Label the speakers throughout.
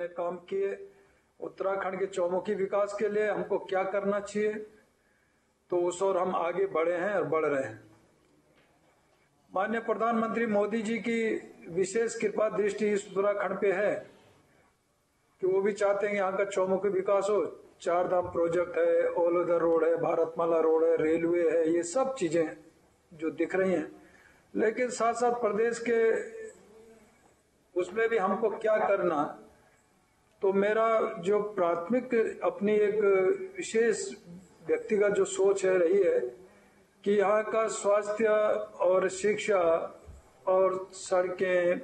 Speaker 1: हमने काम किए, उत्तराखंड के चौमुखी विकास के लिए हमको क्या करना चाहिए, तो उस ओर हम आगे बढ़े हैं और बढ़ रहे हैं। माननीय प्रधानमंत्री मोदी जी की विशेष कृपा दृष्टि इस उत्तराखंड पे है कि वो भी चाहते हैं यहाँ का चौमुखी विकास हो। 4 धाम प्रोजेक्ट है, ऑल ओवर रोड है, भारतमाला रोड है, रेलवे है, ये सब चीजें जो दिख रही हैं। लेकिन साथ साथ प्रदेश के उसमें भी हमको क्या करना, तो मेरा जो प्राथमिक अपनी एक विशेष व्यक्तिगत जो सोच है रही है कि यहाँ का स्वास्थ्य और शिक्षा और सड़कें,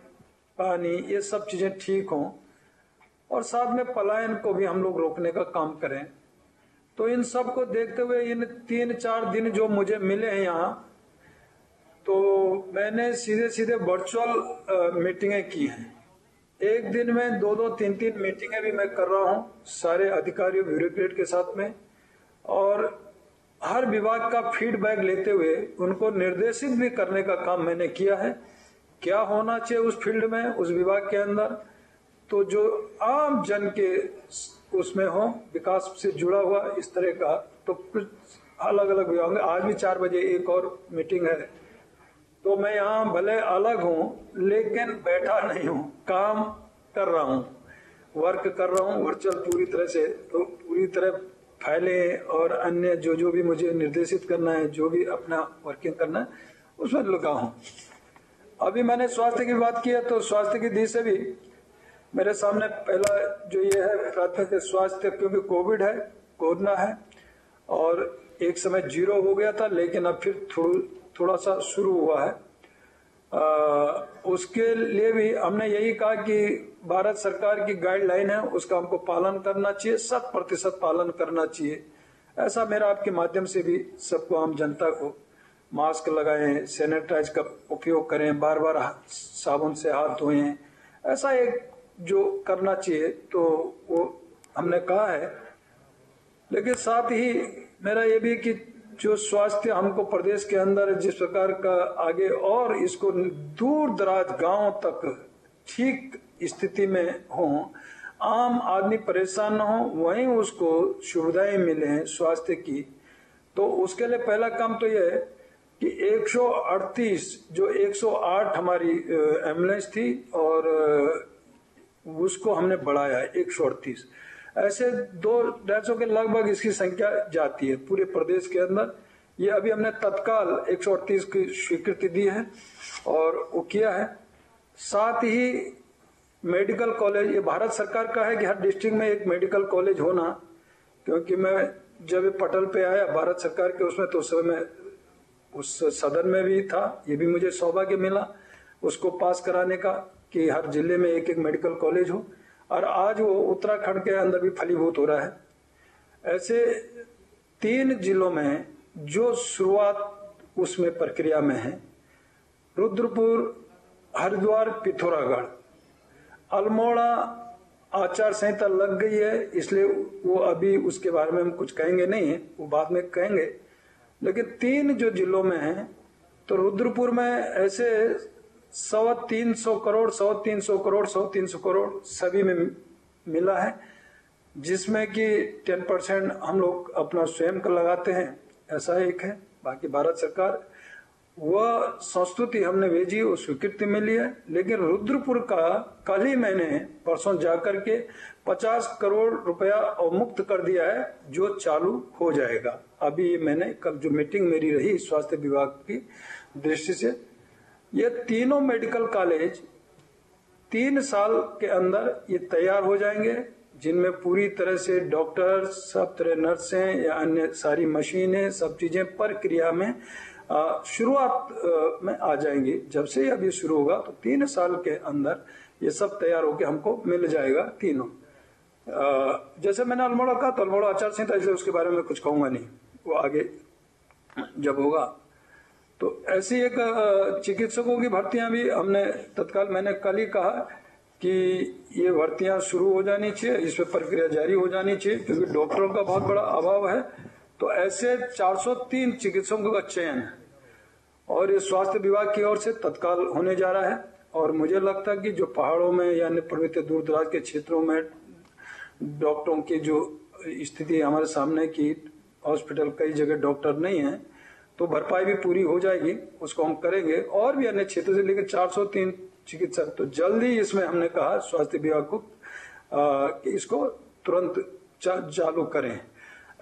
Speaker 1: पानी, ये सब चीजें ठीक हों और साथ में पलायन को भी हम लोग रोकने का काम करें। तो इन सब को देखते हुए इन 3-4 दिन जो मुझे मिले हैं यहाँ, तो मैंने सीधे सीधे वर्चुअल मीटिंगें की हैं। एक दिन में 2-2, 3-3 मीटिंगें भी मैं कर रहा हूँ सारे अधिकारियों ब्यूरोक्रेट के साथ में, और हर विभाग का फीडबैक लेते हुए उनको निर्देशित भी करने का काम मैंने किया है। क्या होना चाहिए उस फील्ड में, उस विभाग के अंदर, तो जो आम जन के उसमें हो, विकास से जुड़ा हुआ इस तरह का, तो कुछ अलग अलग विभाग। आज भी 4 बजे एक और मीटिंग है, तो मैं यहाँ भले अलग हूँ लेकिन बैठा नहीं हूँ, काम कर रहा हूँ, वर्क कर रहा हूँ वर्चुअल पूरी तरह से। तो पूरी तरह फाइलें और अन्य जो भी मुझे निर्देशित करना है, जो भी अपना वर्किंग करना है, उसमें लगा हूँ। अभी मैंने स्वास्थ्य की बात की है, तो स्वास्थ्य की दृष्टि से भी मेरे सामने पहला जो ये है प्राथमिक स्वास्थ्य, क्योंकि कोविड है, कोरोना है, और एक समय 0 हो गया था, लेकिन अब फिर थोड़ा सा शुरू हुआ है। उसके लिए भी हमने यही कहा कि भारत सरकार की गाइडलाइन है, उसका हमको पालन करना चाहिए, 100% पालन करना चाहिए। ऐसा मेरा आपके माध्यम से भी सबको, आम जनता को, मास्क लगाएं, सैनिटाइज का उपयोग करें, बार बार साबुन से हाथ धोएं, ऐसा एक जो करना चाहिए, तो वो हमने कहा है। लेकिन साथ ही मेरा ये भी कि जो स्वास्थ्य हमको प्रदेश के अंदर जिस प्रकार का आगे और इसको दूर दराज गांव तक ठीक स्थिति में हो, आम आदमी परेशान न हो, वहीं उसको सुविधाएं मिले स्वास्थ्य की, तो उसके लिए पहला काम तो यह है कि 138 जो 108 हमारी एम्बुलेंस थी, और उसको हमने बढ़ाया है 138। ऐसे 250 के लगभग इसकी संख्या जाती है पूरे प्रदेश के अंदर। ये अभी हमने तत्काल 138 की स्वीकृति दी है और वो किया है। साथ ही मेडिकल कॉलेज, ये भारत सरकार का है कि हर डिस्ट्रिक्ट में एक मेडिकल कॉलेज होना, क्योंकि मैं जब पटल पे आया भारत सरकार के उसमें, तो उस समय मैं उस सदन में भी था, ये भी मुझे सौभाग्य मिला उसको पास कराने का कि हर जिले में एक एक मेडिकल कॉलेज हो, और आज वो उत्तराखंड के अंदर भी फलीभूत हो रहा है। ऐसे 3 जिलों में जो शुरुआत उसमें प्रक्रिया में है, रुद्रपुर, हरिद्वार, पिथौरागढ़, अल्मोड़ा आचार संहिता लग गई है, इसलिए वो अभी उसके बारे में हम कुछ कहेंगे नहीं, वो बाद में कहेंगे। लेकिन 3 जो जिलों में है, तो रुद्रपुर में ऐसे 300 करोड़ सभी में मिला है, जिसमें कि 10% हम लोग अपना स्वयं का लगाते हैं, ऐसा एक है। बाकी भारत सरकार वह संस्तुति हमने भेजी, वो स्वीकृति मिली है। लेकिन रुद्रपुर का कल ही मैंने परसों जाकर के 50 करोड़ रुपया अवमुक्त कर दिया है, जो चालू हो जाएगा। अभी मैंने कल जो मीटिंग मेरी रही स्वास्थ्य विभाग की दृष्टि से, ये तीनों मेडिकल कॉलेज 3 साल के अंदर ये तैयार हो जाएंगे, जिनमें पूरी तरह से डॉक्टर, सब तरह नर्सें या अन्य सारी मशीनें, सब चीजें प्रक्रिया में शुरुआत में आ जाएंगी। जब से अभी शुरू होगा तो 3 साल के अंदर ये सब तैयार होकर हमको मिल जाएगा तीनों। जैसे मैंने अल्मोड़ा कहा, तो अल्मोड़ा आचार संहिता, इसलिए उसके बारे में कुछ कहूंगा नहीं, वो आगे जब होगा। तो ऐसी एक चिकित्सकों की भर्तियां भी हमने तत्काल, मैंने कल ही कहा कि ये भर्तियां शुरू हो जानी चाहिए, इस पर प्रक्रिया जारी हो जानी चाहिए, क्योंकि डॉक्टरों का बहुत बड़ा अभाव है। तो ऐसे 403 चिकित्सकों का चयन है और ये स्वास्थ्य विभाग की ओर से तत्काल होने जा रहा है। और मुझे लगता है कि जो पहाड़ों में यानी पर्वतीय दूर दराज के क्षेत्रों में डॉक्टरों की जो स्थिति हमारे सामने की, हॉस्पिटल कई जगह डॉक्टर नहीं है, तो भरपाई भी पूरी हो जाएगी, उसको हम करेंगे। और भी अन्य क्षेत्र से लेकर 403 चिकित्सक, तो जल्दी इसमें हमने कहा स्वास्थ्य विभाग को कि इसको तुरंत चालू करें।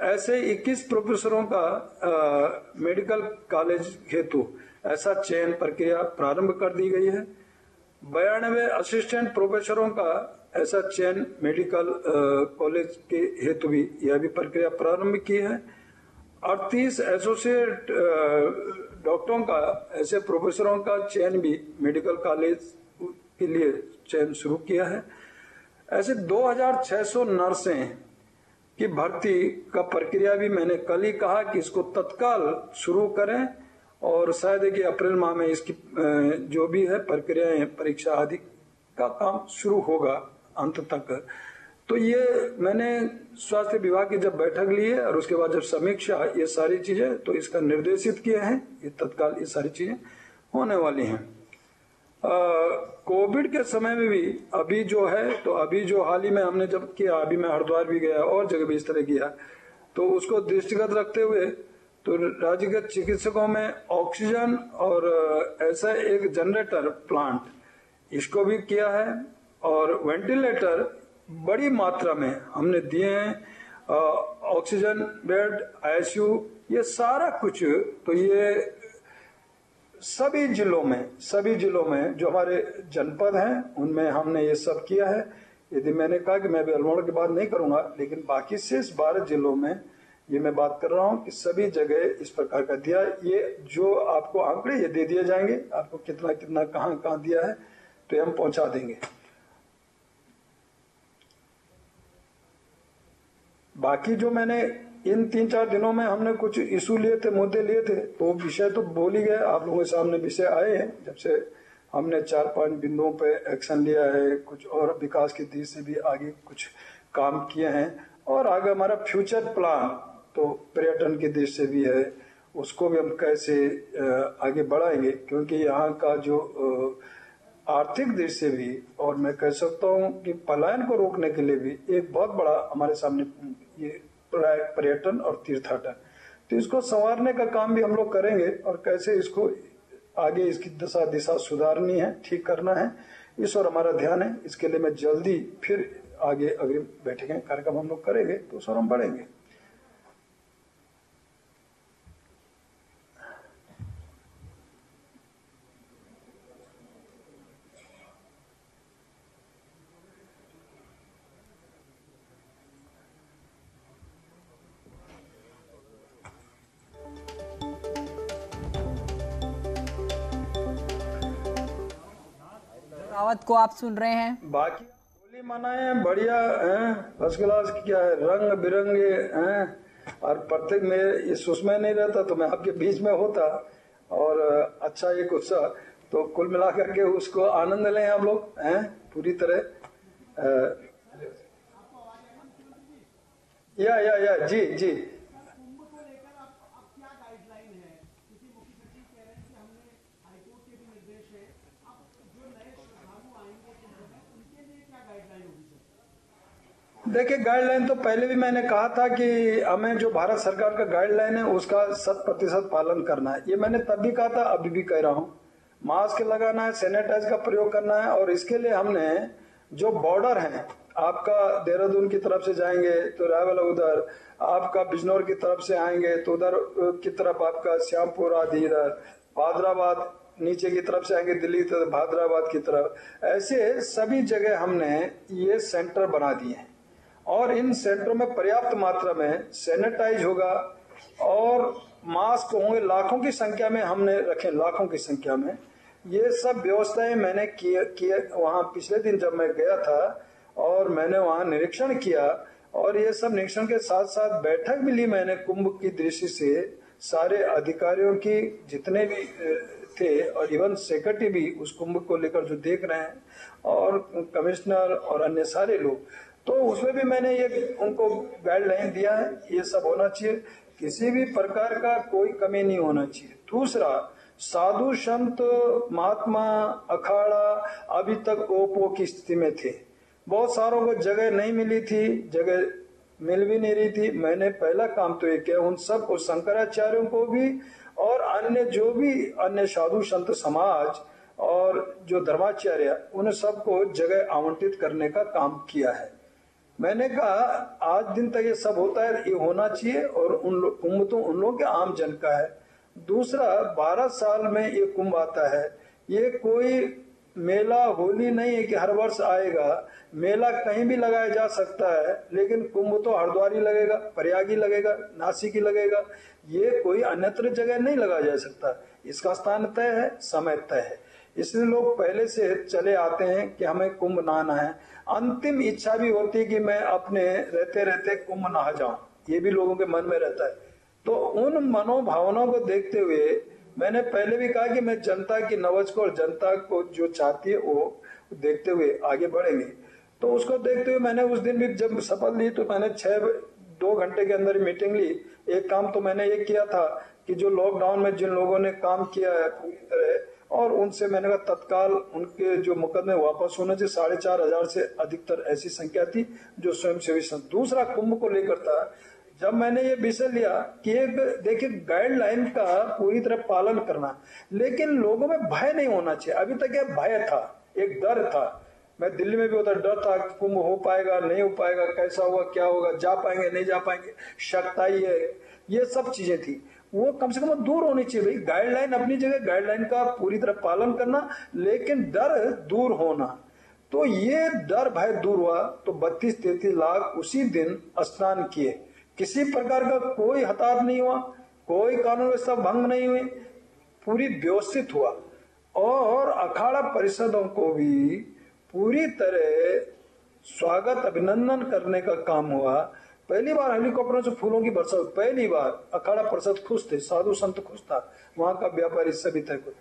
Speaker 1: ऐसे 21 प्रोफेसरों का मेडिकल कॉलेज हेतु ऐसा चयन प्रक्रिया प्रारंभ कर दी गई है। 92 असिस्टेंट प्रोफेसरों का ऐसा चयन मेडिकल कॉलेज के हेतु भी यह भी प्रक्रिया प्रारंभ की है। 38 एसोसिएट डॉक्टरों का ऐसे प्रोफेसरों का चयन भी मेडिकल कॉलेज के लिए चयन शुरू किया है। ऐसे 2600 नर्सें की भर्ती का प्रक्रिया भी मैंने कल ही कहा कि इसको तत्काल शुरू करें और शायद कि अप्रैल माह में इसकी जो भी है प्रक्रियाएं, परीक्षा आदि का काम शुरू होगा अंत तक। तो ये मैंने स्वास्थ्य विभाग की जब बैठक ली है और उसके बाद जब समीक्षा ये सारी चीजें, तो इसका निर्देशित किए हैं, ये तत्काल ये सारी चीजें होने वाली हैं। कोविड के समय में भी अभी जो है, तो अभी जो हाल ही में हमने जब किया, अभी मैं हरिद्वार भी गया और जगह भी इस तरह किया, तो उसको दृष्टिगत रखते हुए तो राज्य के चिकित्सकों में ऑक्सीजन और ऐसा एक जनरेटर प्लांट इसको भी किया है और वेंटिलेटर बड़ी मात्रा में हमने दिए हैं। ऑक्सीजन बेड, आईसीयू, ये सारा कुछ, तो ये सभी जिलों में जो हमारे जनपद हैं उनमें हमने ये सब किया है। यदि मैंने कहा कि मैं भी अल्मोड़ा की बात नहीं करूंगा, लेकिन बाकी शेष 12 जिलों में ये मैं बात कर रहा हूं कि सभी जगह इस प्रकार का दिया। ये जो आपको आंकड़े ये दे दिए जाएंगे, आपको कितना कितना कहां दिया है, तो ये हम पहुंचा देंगे। बाकी जो मैंने इन 3-4 दिनों में हमने कुछ इशू लिए थे, मुद्दे लिए थे, तो विषय तो बोल ही गए, आप लोगों के सामने विषय आए हैं। जब से हमने 4-5 बिंदुओं पे एक्शन लिया है, कुछ और विकास की दृष्टि से भी आगे कुछ काम किए हैं और आगे हमारा फ्यूचर प्लान तो पर्यटन की दृष्टि से भी है, उसको भी हम कैसे आगे बढ़ाएंगे, क्योंकि यहाँ का जो आर्थिक दृष्टि से भी और मैं कह सकता हूँ कि पलायन को रोकने के लिए भी एक बहुत बड़ा हमारे सामने ये पर्यटन और तीर्थाटन, तो इसको संवारने का काम भी हम लोग करेंगे और कैसे इसको आगे इसकी दिशा सुधारनी है, ठीक करना है, इस और हमारा ध्यान है। इसके लिए मैं जल्दी फिर आगे अग्रिम बैठकें कार्यक्रम हम लोग करेंगे, तो उस और हम बढ़ेंगे।
Speaker 2: रावत को आप सुन रहे हैं।
Speaker 1: बाकी होली मनाए बढ़िया हैं, फर्स्ट क्लास, क्या है, रंग बिरंगे हैं, और प्रत्येक में इस उसमें नहीं रहता तो मैं आपके बीच में होता, और अच्छा एक उत्साह, तो कुल मिलाकर के उसको आनंद लें हम लोग हैं पूरी तरह। या जी देखिए, गाइडलाइन तो पहले भी मैंने कहा था कि हमें जो भारत सरकार का गाइडलाइन है उसका 100% पालन करना है। ये मैंने तब भी कहा था, अभी भी कह रहा हूँ। मास्क लगाना है, सैनिटाइज का प्रयोग करना है, और इसके लिए हमने जो बॉर्डर है, आपका देहरादून की तरफ से जाएंगे तो रायवाला उधर, आपका बिजनौर की तरफ से आएंगे तो उधर की तरफ आपका श्यामपुर आदि, इधर भादराबाद नीचे की तरफ से आएंगे दिल्ली तो भादराबाद की तरफ, ऐसे सभी जगह हमने ये सेंटर बना दिए हैं और इन सेंटरों में पर्याप्त मात्रा में सैनिटाइज होगा और मास्क होंगे, लाखों की संख्या में हमने रखे, लाखों की संख्या में ये सब व्यवस्थाएं मैंने किए वहां पिछले दिन जब मैं गया था और मैंने वहां निरीक्षण किया, और ये सब निरीक्षण के साथ साथ बैठक भी ली मैंने कुंभ की दृष्टि से सारे अधिकारियों की जितने भी थे, और इवन सेक्रेटरी भी उस कुंभ को लेकर जो देख रहे हैं, और कमिश्नर और अन्य सारे लोग, तो उसमें भी मैंने ये उनको गाइडलाइन दिया है, ये सब होना चाहिए, किसी भी प्रकार का कोई कमी नहीं होना चाहिए। दूसरा, साधु संत महात्मा अखाड़ा अभी तक ओपो की स्थिति में थे। बहुत सारों को जगह नहीं मिली थी, जगह मिल भी नहीं रही थी। मैंने पहला काम तो ये किया, उन सब को, शंकराचार्यों को भी और अन्य जो भी अन्य साधु संत समाज और जो धर्माचार्य, उन सबको जगह आवंटित करने का काम किया है। मैंने कहा आज दिन तक ये सब होता है, ये होना चाहिए, और कुंभ तो उन लोगों के आम जन का है। दूसरा, 12 साल में ये कुंभ आता है, ये कोई मेला होली नहीं है कि हर वर्ष आएगा। मेला कहीं भी लगाया जा सकता है, लेकिन कुंभ तो हरिद्वार लगेगा, प्रयाग ही लगेगा, नासिक ही लगेगा, ये कोई अन्यत्र जगह नहीं लगाया जा सकता। इसका स्थान तय है, समय तय है, इसलिए लोग पहले से चले आते हैं कि हमें कुंभ नहाना है। अंतिम इच्छा भी होती है कि मैं अपने रहते रहते कुंभ नहा जाऊं, ये भी लोगों के मन में रहता है। तो उन मनोभावनाओं को देखते हुए मैंने पहले भी कहा कि मैं जनता की नवज को और जनता को जो चाहती है वो देखते हुए आगे बढ़ेंगे। तो उसको देखते हुए मैंने उस दिन भी जब शपथ ली तो मैंने 2 घंटे के अंदर मीटिंग ली। एक काम तो मैंने ये किया था कि जो लॉकडाउन में जिन लोगों ने काम किया है पूरी तरह, और उनसे मैंने कहा तत्काल उनके जो मुकदमे वापस होने से 4,500 से अधिकतर ऐसी संख्या थी जो स्वयंसेवी संस्था। दूसरा कुंभ को लेकर था, जब मैंने ये विषय लिया कि एक देखिए गाइडलाइन का पूरी तरह पालन करना, लेकिन लोगों में भय नहीं होना चाहिए। अभी तक यह भय था, एक डर था। मैं दिल्ली में भी होता डर था, कुंभ हो पाएगा नहीं हो पाएगा, कैसा होगा क्या होगा, जा पाएंगे नहीं जा पाएंगे, शक्ताई है, ये सब चीजें थी। वो कम से कम दूर होनी चाहिए। भाई गाइडलाइन अपनी जगह, गाइडलाइन का पूरी तरह पालन करना, लेकिन डर दूर होना। तो ये डर भय दूर हुआ तो 32-33 लाख उसी दिन स्नान किए। किसी प्रकार का कोई हताहत नहीं हुआ, कोई कानून व्यवस्था भंग नहीं हुई, पूरी व्यवस्थित हुआ। और अखाड़ा परिषदों को भी पूरी तरह स्वागत अभिनंदन करने का काम हुआ। पहली बार हेलीकॉप्टरों से फूलों की वर्षा, पहली बार अखाड़ा परिषद खुश थे, साधु संत खुश था, वहां का व्यापारी सभी तय खुश।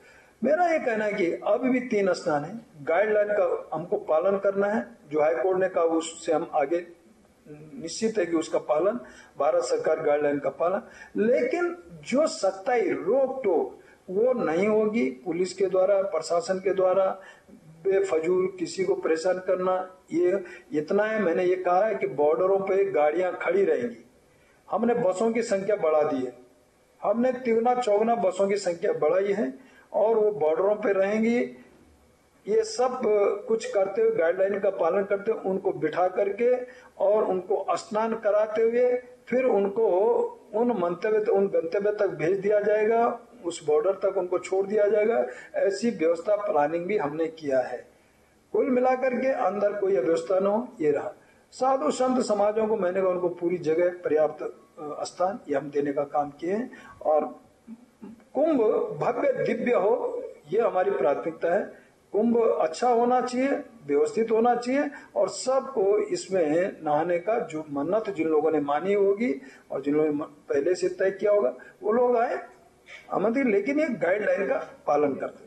Speaker 1: मेरा ये कहना है कि अब भी 3 स्नान है, गाइडलाइन का हमको पालन करना है, जो हाईकोर्ट ने कहा उससे हम आगे निश्चित है कि उसका पालन, भारत सरकार गाइडलाइन का पालन। लेकिन जो सख्ताई रोक टोक वो नहीं होगी पुलिस के द्वारा, प्रशासन के द्वारा बेफजूल किसी को परेशान करना। ये इतना है, मैंने ये कहा है कि बॉर्डरों पे गाड़ियां खड़ी रहेंगी। हमने बसों की संख्या बढ़ा दी है, हमने 3-4 बसों की संख्या बढ़ाई है, और वो बॉर्डरों पे रहेंगी। ये सब कुछ करते हुए, गाइडलाइन का पालन करते हुए, उनको बिठा करके और उनको स्नान कराते हुए फिर उनको उन गंतव्य तक भेज दिया जाएगा, उस बॉर्डर तक उनको छोड़ दिया जाएगा। ऐसी व्यवस्था प्लानिंग भी हमने किया है। कुल मिलाकर के अंदर कोई अव्यवस्था न हो, ये रहा। साधु संत समाजों को मैंने कहा उनको पूरी जगह पर्याप्त स्थान ये हम देने का काम किए हैं। और कुंभ भव्य दिव्य हो, ये हमारी प्राथमिकता है। कुंभ अच्छा होना चाहिए, व्यवस्थित होना चाहिए, और सबको इसमें नहाने का जो मन्नत जिन लोगों ने मानी होगी और जिन लोगों ने पहले से तय किया होगा वो लोग आए आमंत्रित, लेकिन ये गाइडलाइन का पालन करते।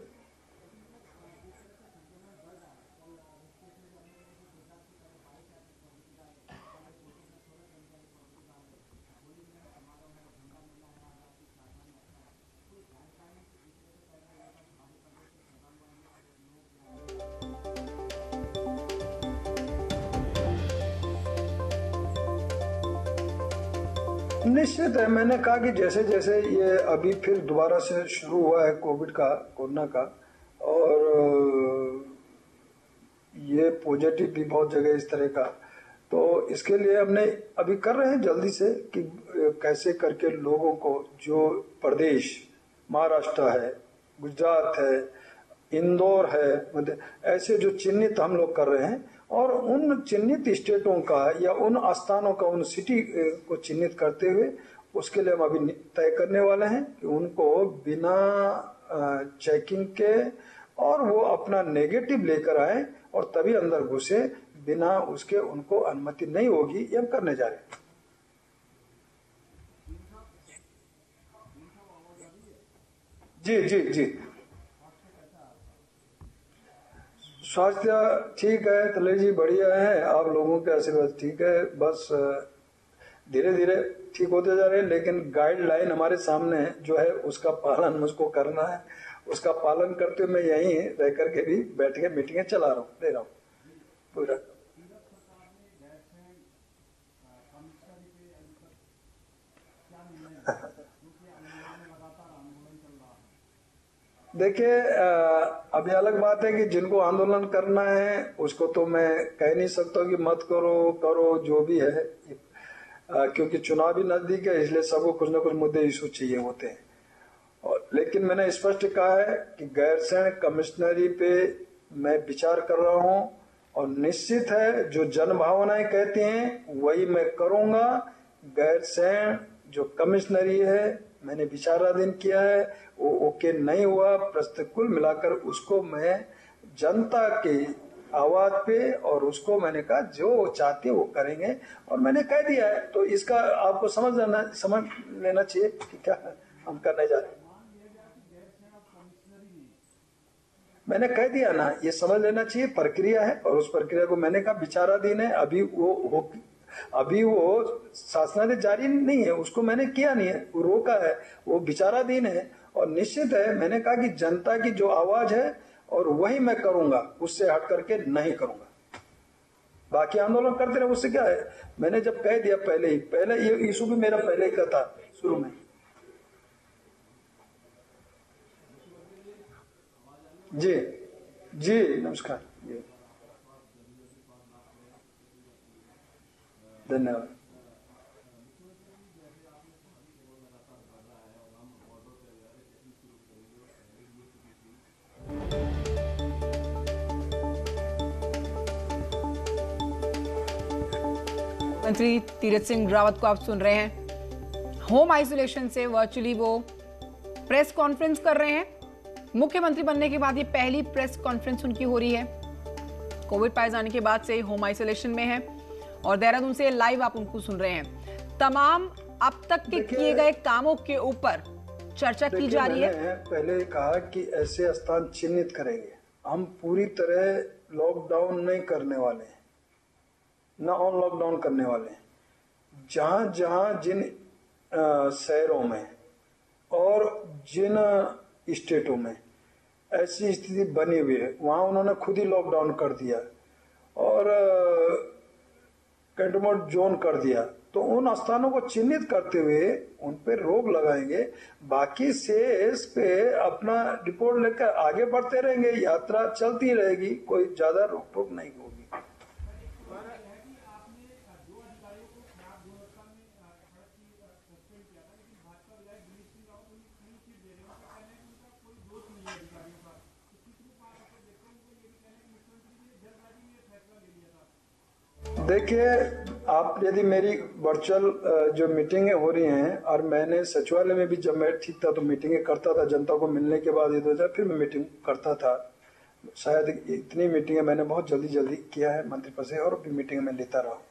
Speaker 1: निश्चित है, मैंने कहा कि जैसे जैसे ये अभी फिर दोबारा से शुरू हुआ है कोरोना का, और ये पॉजिटिव भी बहुत जगह इस तरह का, तो इसके लिए हमने अभी कर रहे हैं जल्दी से कि कैसे करके लोगों को, जो प्रदेश महाराष्ट्र है, गुजरात है, इंदौर है, मतलब ऐसे जो चिन्हित हम लोग कर रहे हैं, और उन चिन्हित स्टेटों का या उन स्थानों का, उन सिटी को चिन्हित करते हुए उसके लिए हम अभी तय करने वाले हैं कि उनको बिना चेकिंग के और वो अपना नेगेटिव लेकर आए और तभी अंदर घुसे, बिना उसके उनको अनुमति नहीं होगी। ये हम करने जा रहे हैं। जी जी जी, स्वास्थ्य ठीक है तले जी, बढ़िया है, आप लोगों के आशीर्वाद ठीक है। बस धीरे धीरे ठीक होते जा रहे हैं, लेकिन गाइडलाइन हमारे सामने जो है उसका पालन मुझको करना है। उसका पालन करते हुए मैं यहीं रह करके भी बैठ के मीटिंगें चला रहा हूँ, दे रहा हूँ पूरा। देखिए, अभी अलग बात है कि जिनको आंदोलन करना है उसको तो मैं कह नहीं सकता कि मत करो करो, जो भी है, क्योंकि चुनाव भी नजदीक है, इसलिए सबको कुछ ना कुछ मुद्दे इशू चाहिए होते हैं। और लेकिन मैंने स्पष्ट कहा है कि गैरसैंण कमिश्नरी पे मैं विचार कर रहा हूं, और निश्चित है जो जन भावनाएं कहती हैं वही मैं करूंगा। गैरसैंण जो कमिश्नरी है मैंने विचाराधीन किया है, वो ओके नहीं हुआ, प्रस्तुत कुल मिलाकर उसको मैं जनता की आवाज पे, और उसको मैंने कहा जो वो चाहते वो करेंगे, और मैंने कह दिया है। तो इसका आपको समझ लेना चाहिए कि क्या हम करने जा रहे हैं। मैंने कह दिया ना, ये समझ लेना चाहिए प्रक्रिया है, और उस प्रक्रिया को मैंने कहा विचाराधीन है। अभी वो शासनादेश जारी नहीं है, उसको मैंने किया नहीं है, वो रोका है, वो विचाराधीन है। और निश्चित है मैंने कहा कि जनता की जो आवाज है और वही मैं करूंगा, उससे हट करके नहीं करूंगा। बाकी आंदोलन करते रहे, उससे क्या है। मैंने जब कह दिया पहले ये इशू भी मेरा पहले ही का था शुरू में। जी जी, नमस्कार जी, धन्यवाद।
Speaker 2: मंत्री तीरथ सिंह रावत को आप सुन रहे हैं। होम आइसोलेशन से वर्चुअली वो प्रेस कॉन्फ्रेंस कर रहे हैं। मुख्यमंत्री बनने के बाद ये पहली प्रेस कॉन्फ्रेंस उनकी हो रही है। कोविड पाए जाने के बाद से होम आइसोलेशन में है, और देहरादून से लाइव आप उनको सुन रहे हैं। तमाम अब तक के किए गए कामों के ऊपर चर्चा की जा रही है।
Speaker 1: पहले कहा कि ऐसे स्थान चिन्हित करेंगे, हम पूरी तरह लॉकडाउन नहीं करने वाले हैं, ना ऑन लॉकडाउन करने वाले हैं। जहां जहां जिन शहरों में और जिन स्टेटों में ऐसी स्थिति बनी हुई है, वहां उन्होंने खुद ही लॉकडाउन कर दिया और कंटेनमेंट जोन कर दिया। तो उन स्थानों को चिन्हित करते हुए उन पे रोक लगाएंगे। बाकी शेष पे अपना रिपोर्ट लेकर आगे बढ़ते रहेंगे, यात्रा चलती रहेगी, कोई ज्यादा रोक टोक नहीं होगी। देखिए, आप यदि मेरी वर्चुअल जो मीटिंगें हो रही हैं, और मैंने सचिवालय में भी जब मैं ठीक था तो मीटिंगें करता था, जनता को मिलने के बाद इधर फिर मैं मीटिंग करता था। शायद इतनी मीटिंगें मैंने बहुत जल्दी किया है मंत्री पद से, और भी मीटिंग में लेता रहा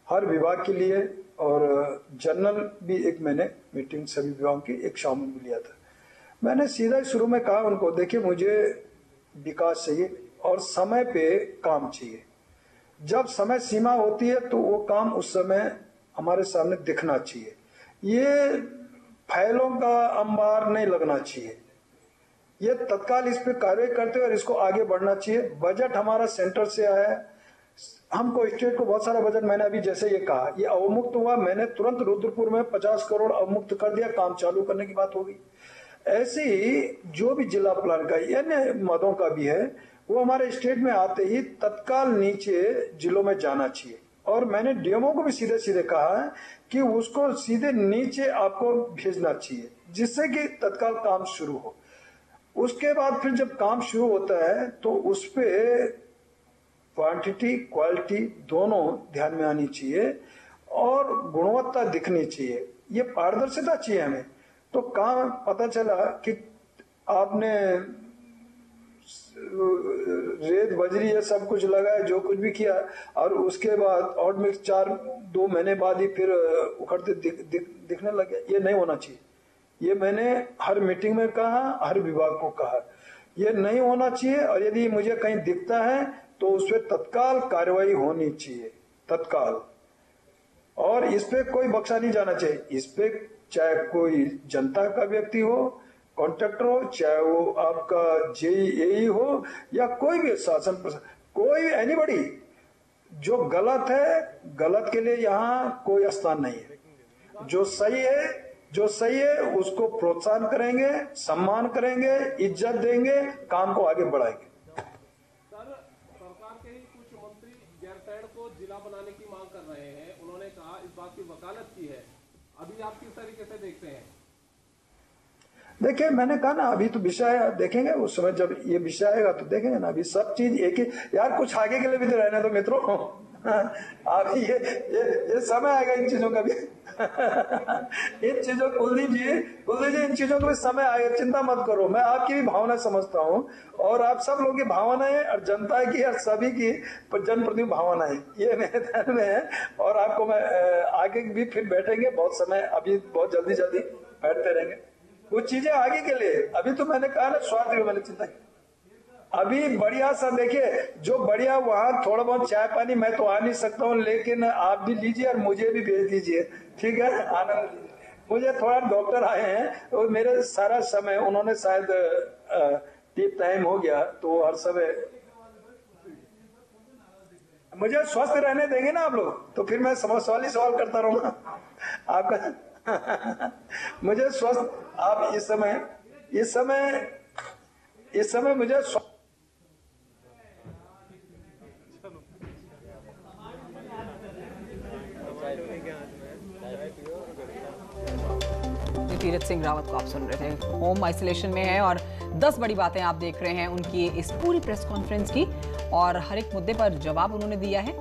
Speaker 1: हर विभाग के लिए, और जनरल भी एक मैंने मीटिंग सभी विभागों की एक शामिल भी लिया था। मैंने सीधा शुरू में कहा उनको, देखिए मुझे विकास चाहिए और समय पे काम चाहिए। जब समय सीमा होती है तो वो काम उस समय हमारे सामने दिखना चाहिए। ये फाइलों का अंबार नहीं लगना चाहिए, ये तत्काल इस पे कार्रवाई करते हुए और इसको आगे बढ़ना चाहिए। बजट हमारा सेंटर से आया है, हमको स्टेट को बहुत सारा बजट, मैंने अभी जैसे ये कहा ये अवमुक्त हुआ, मैंने तुरंत रुद्रपुर में 50 करोड़ अवमुक्त कर दिया, काम चालू करने की बात होगी। ऐसे ही जो भी जिला प्लान का अन्य मदों का भी है, वो हमारे स्टेट में आते ही तत्काल नीचे जिलों में जाना चाहिए। और मैंने डीएमओ को भी सीधे सीधे कहा है कि उसको सीधे नीचे आपको भेजना चाहिए, जिससे कि तत्काल काम शुरू हो। उसके बाद फिर जब काम शुरू होता है तो उस पे क्वांटिटी क्वालिटी दोनों ध्यान में आनी चाहिए और गुणवत्ता दिखनी चाहिए, ये पारदर्शिता चाहिए हमें। तो काम पता चला कि आपने रेत बजरी ये सब कुछ लगाया, जो कुछ भी किया, और उसके बाद और मिक्स 2 महीने बाद ही फिर उखड़ते दिखने लगे। ये नहीं होना चाहिए, ये मैंने हर मीटिंग में कहा, हर विभाग को कहा, ये नहीं होना चाहिए। और यदि मुझे कहीं दिखता है तो उस पर तत्काल कार्रवाई होनी चाहिए, तत्काल। और इस पे कोई बख्शा नहीं जाना चाहिए। इस पे चाहे कोई जनता का व्यक्ति हो, कॉन्ट्रैक्टर हो, चाहे वो आपका जेईई हो या कोई भी शासन कोई एनीबॉडी, जो गलत है, गलत के लिए यहाँ कोई स्थान नहीं है। जो सही है उसको प्रोत्साहन करेंगे, सम्मान करेंगे, इज्जत देंगे, काम को आगे बढ़ाएंगे।
Speaker 3: सर, सरकार के ही कुछ मंत्री गैरसैंण को जिला बनाने की मांग कर रहे हैं। उन्होंने कहा, इस बात की वकालत की है। अभी आप किस तरीके से देखते हैं?
Speaker 1: देखिए, मैंने कहा ना, अभी तो विषय देखेंगे, उस समय जब ये विषय आएगा तो देखेंगे ना। अभी सब चीज एक ही, यार कुछ आगे के लिए भी तो रहने दो मित्रों। अभी ये समय आएगा इन चीजों का भी। इन चीजों कुलदीप जी इन चीजों का भी समय आएगा, चिंता मत करो। मैं आपकी भी भावना समझता हूँ और आप सब लोगों की भावनाएं और जनता की और सभी की जनप्रतिनिधि भावनाएं ये मेरे ध्यान में है। और आपको मैं आगे भी फिर बैठेंगे, बहुत समय, अभी बहुत जल्दी बैठते रहेंगे। कुछ चीजें आगे के लिए, अभी तो मैंने कहा ना, स्वास्थ्य की मैंने चिंता की। अभी बढ़िया सा देखिए, जो बढ़िया वहां थोड़ा बहुत चाय पानी, मैं तो आ नहीं सकता हूँ, लेकिन आप भी लीजिए और मुझे भी भेज दीजिए, ठीक है? आनंद लीजिए। मुझे थोड़ा डॉक्टर आए हैं और मेरे सारा समय, उन्होंने शायद टीप टाइम हो गया तो हर समय मुझे स्वस्थ रहने देंगे ना आप लोग, तो फिर मैं सवाल ही सवाल करता रहूंगा आपका। मुझे स्वस्थ, आप इस समय मुझे
Speaker 2: तीरथ सिंह रावत को आप सुन रहे थे, होम आइसोलेशन में है और 10 बड़ी बातें आप देख रहे हैं उनकी इस पूरी प्रेस कॉन्फ्रेंस की, और हर एक मुद्दे पर जवाब उन्होंने दिया है।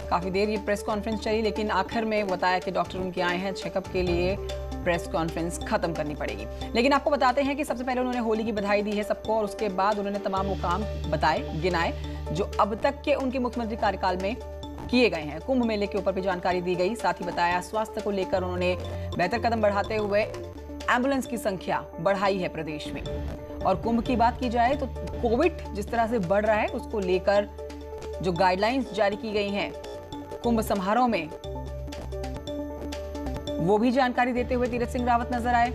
Speaker 2: काफी देर ये प्रेस कॉन्फ्रेंस चली, लेकिन आखिर में बताया कि डॉक्टर उनके आए हैं चेकअप के लिए, प्रेस कॉन्फ्रेंस खत्म करनी पड़ेगी। लेकिन आपको बताते हैं कि सबसे पहले उन्होंने होली की बधाई दी है सबको, और उसके बाद उन्होंने तमाम वो काम गिनाए जो अब तक के उनके मुख्यमंत्री कार्यकाल में किए गए हैं। कुंभ मेले के ऊपर भी जानकारी दी गई, साथ ही बताया स्वास्थ्य को लेकर उन्होंने बेहतर कदम बढ़ाते हुए एम्बुलेंस की संख्या बढ़ाई है प्रदेश में। और कुंभ की बात की जाए तो कोविड जिस तरह से बढ़ रहा है उसको लेकर जो गाइडलाइंस जारी की गई हैं कुंभ समारोह में, वो भी जानकारी देते हुए तीरथ सिंह रावत नजर आए।